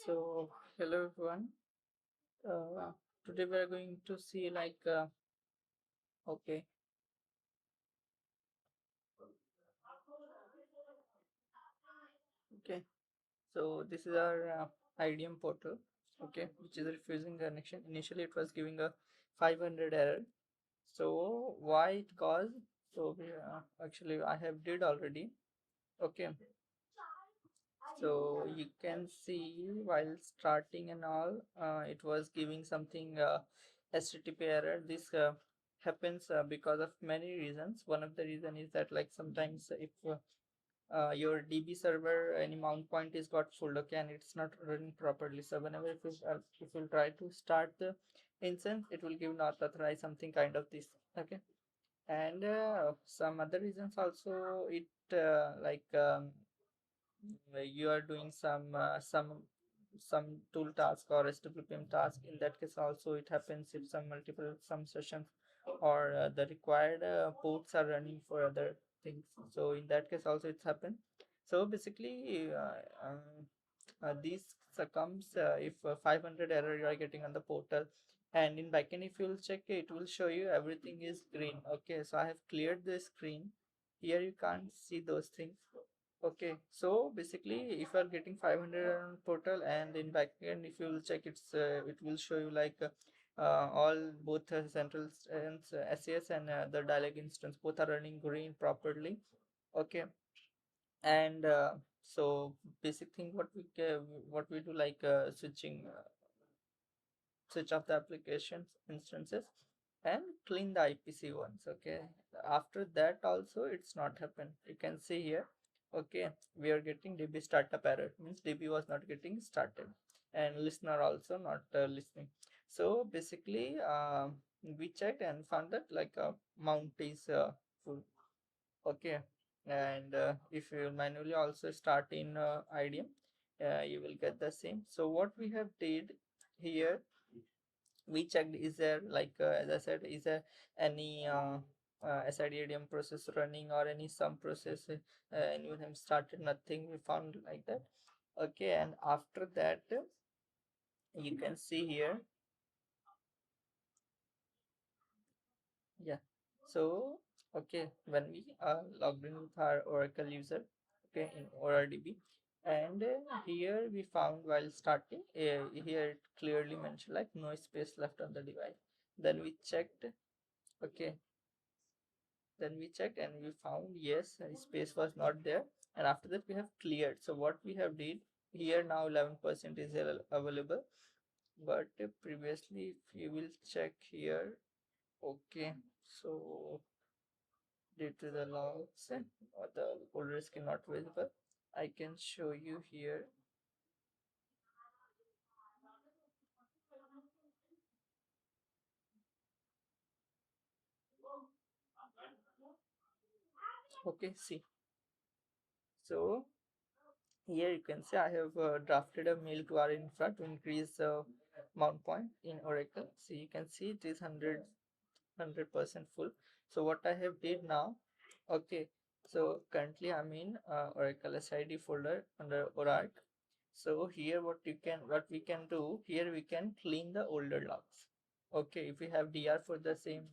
So, hello everyone. Uh, Today we are going to see okay, okay. So this is our IDM portal, okay, which is refusing connection. Initially, it was giving a 500 error. So why it caused? So actually, I have did already. Okay, so you can see while starting and all, it was giving something HTTP error. This happens because of many reasons. One of the reason is that like sometimes if your DB server any mount point is got full, okay, and it's not running properly. So whenever if you try to start the instance, it will give not authorize something kind of this, okay. And some other reasons also, it you are doing some tool task or SWPM task. In that case also it happens if some sessions or the required ports are running for other things. So in that case also it's happened. So basically this comes if 500 error you are getting on the portal, and in backend if you will check, it will show you everything is green. Okay, so I have cleared the screen. Here you can't see those things. Okay, so basically if you are getting 500 on portal, and in backend if you will check, it will show you all both central instance, SAS and the dialog instance both are running green properly. Okay, and so basic thing what we do switch off the applications instances and clean the IPC ones. Okay, after that also it's not happen. You can see here, okay, we are getting DB startup error, means DB was not getting started, and listener also not listening. So basically we checked and found that mount is full. Okay, and if you manually also start in IDM, you will get the same. So what we have did here, we checked, is there as I said, is there any SID ADM process running or any some process anyone have started, nothing we found like that. Okay, and after that you can see here, yeah. So okay, when we logged in with our Oracle user, okay, in ORDB, and here we found while starting, here it clearly mentioned like no space left on the device. Then we checked, okay, then we checked and we found yes, space was not there, and after that we have cleared. So what we have did here, now 11% is available, but previously if you will check here, okay, so due to the logs or the folder is not visible, I can show you here. Okay, see, so here you can see I have drafted a mail to our infra to increase mount point in Oracle. So you can see it is 100% full. So what I have did now, okay, so currently I'm in Oracle SID folder under Oracle. So here what we can do here, we can clean the older logs. Okay, if we have DR for the same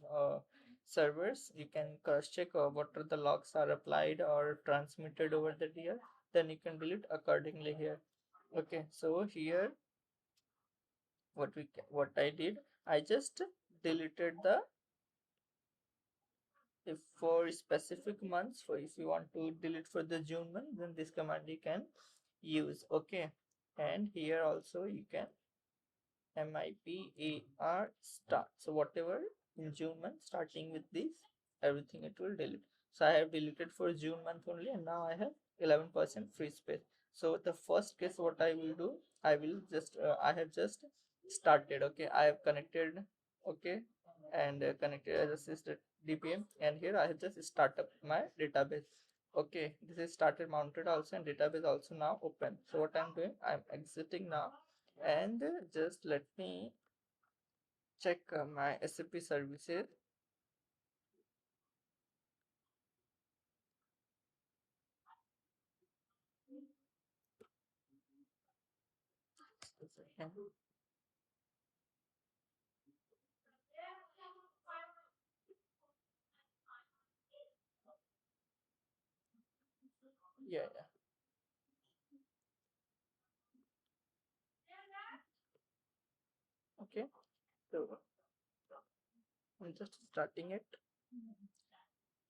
servers, you can cross check what are the logs are applied or transmitted over the DR, then you can delete accordingly here. Okay, so here what I did, I just deleted the, if for specific months, for if you want to delete for the June month, then this command you can use. Okay, and here also you can MIPAR start. So whatever in June month starting with this, everything it will delete. So I have deleted for June month only, and now I have 11% free space. So the first case what I will do, I will just I have just started. Okay, I have connected. Okay, and connected as assisted DPM, and here I have just start up my database. Okay, this is started mounted also, and database also now open. So what I'm doing, I'm exiting now, and just let me check my SAP services. second. Yeah, yeah. Okay. So I'm just starting it.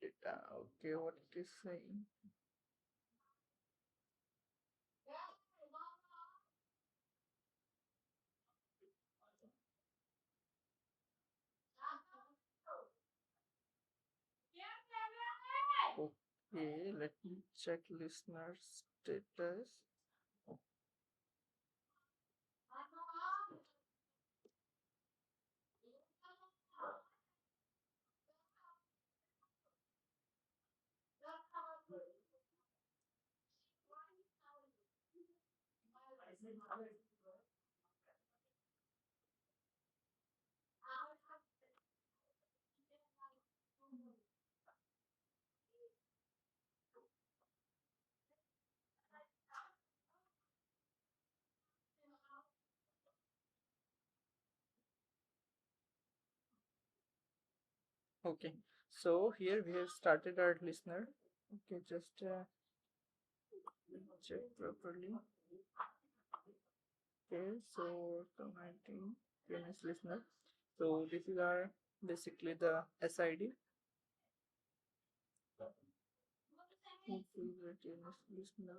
Okay, what it is saying. Okay, let me check listener status. Okay, so here we have started our listener. Okay, just check properly. Okay, so 19 finish listener. So this is our basically the SID. Listener.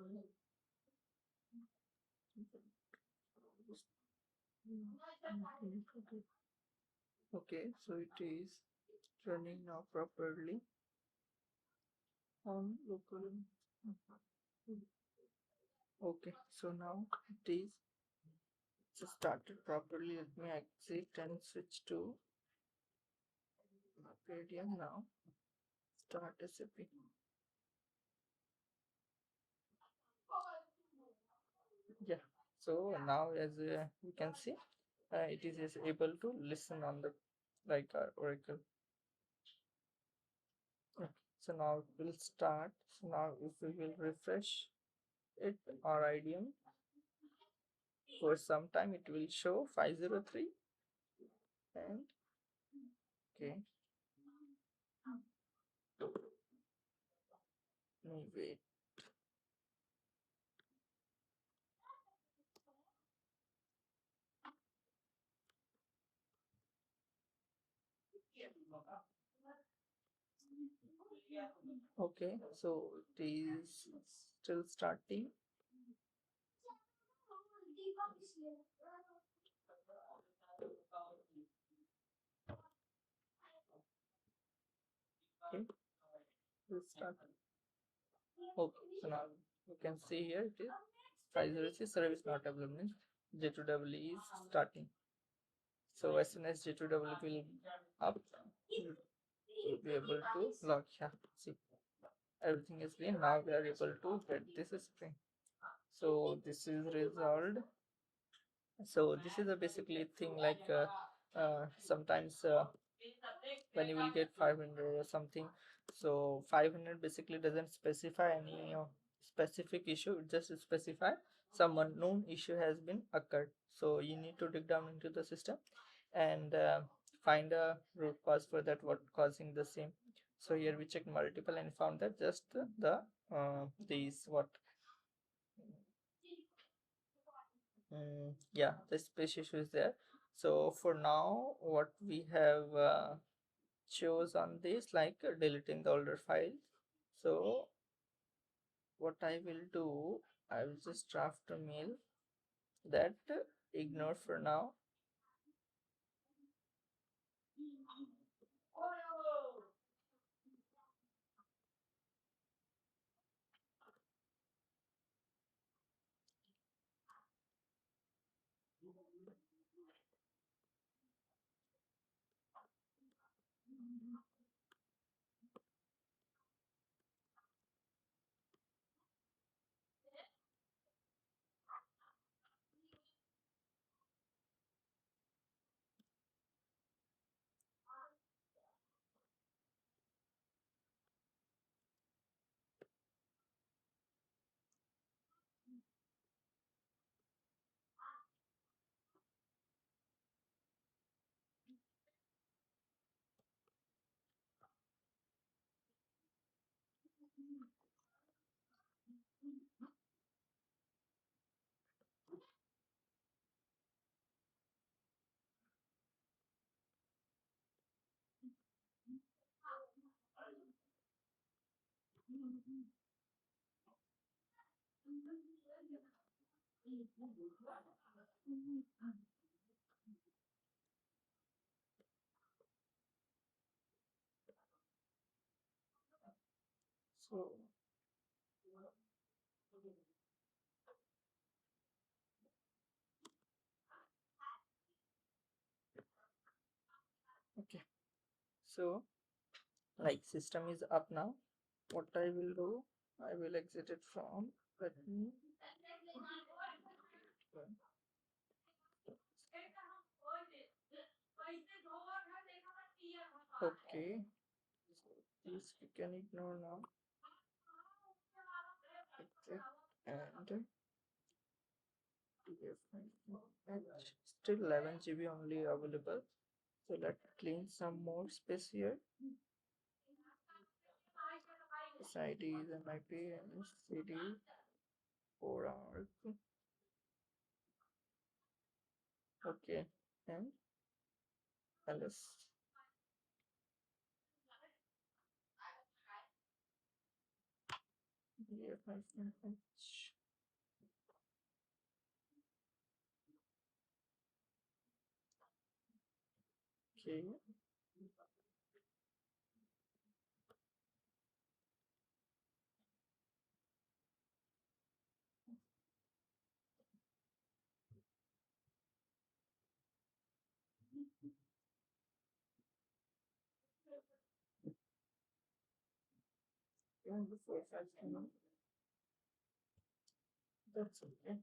Okay, so it is running now properly on local. Okay, so now it is just started properly. Let me exit and switch to Medium now. Start SAP. Yeah. So now as we can see, it is able to listen on the like Oracle. Okay. So now it will start. So now if we will refresh it or IDM for some time, it will show 503 and okay. Wait. Okay, so it is still starting. Okay, will start. Okay, so now you can see here it is 506 service not available means J2EE is starting. So as soon as J2EE will up, you'll be able to log here. See, everything is green. Now we are able to get this screen. So this is resolved. So this is a basically thing like sometimes when you will get 500 or something, so 500 basically doesn't specify any specific issue, it just specify some unknown issue has been occurred. So you need to dig down into the system and find a root cause for that, what causing the same. So here we checked multiple and found that just the these what yeah, the space issue is there. So for now what we have chose on this like deleting the older file. So what I will do, I will just draft a mail that ignore for now. So okay, so like system is up now. What I will do, I will exit it from. Let me. Okay, so this we can ignore now. Exit and still 11 GB only available. So let's clean some more space here. This ID is MIP and CD 4 hours. Okay, and ls. BFH. Okay, and before 5 that's okay.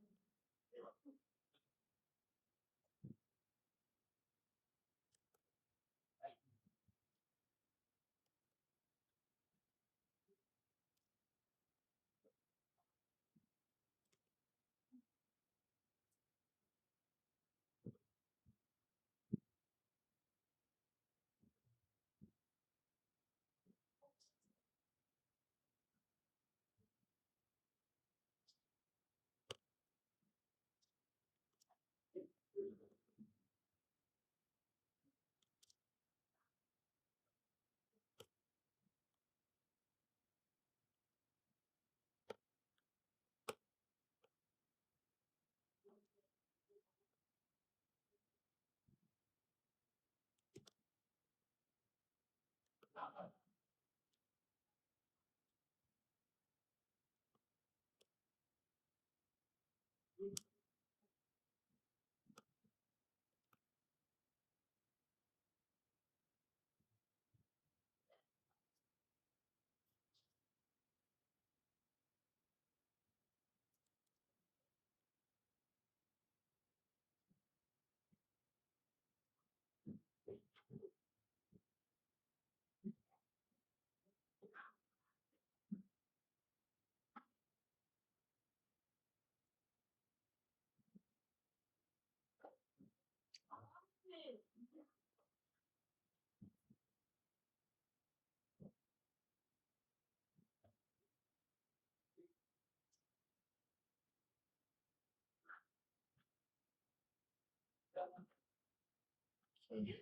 Okay.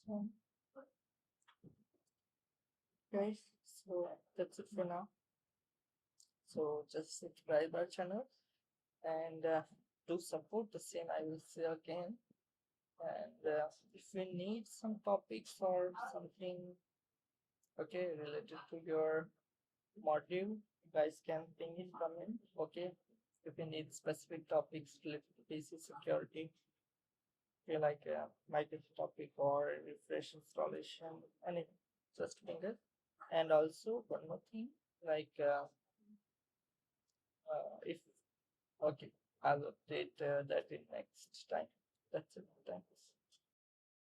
So, guys, so that's it for now. So just subscribe our channel and do support the same. I will say again. And if you need some topics or something, okay, related to your module, you guys can ping in comment. Okay, if you need specific topics related to basic security, okay, like migration topic or refresh installation, anything, just ping it. And also one more thing, like if okay, I'll update that in next time. That's it. Thank you.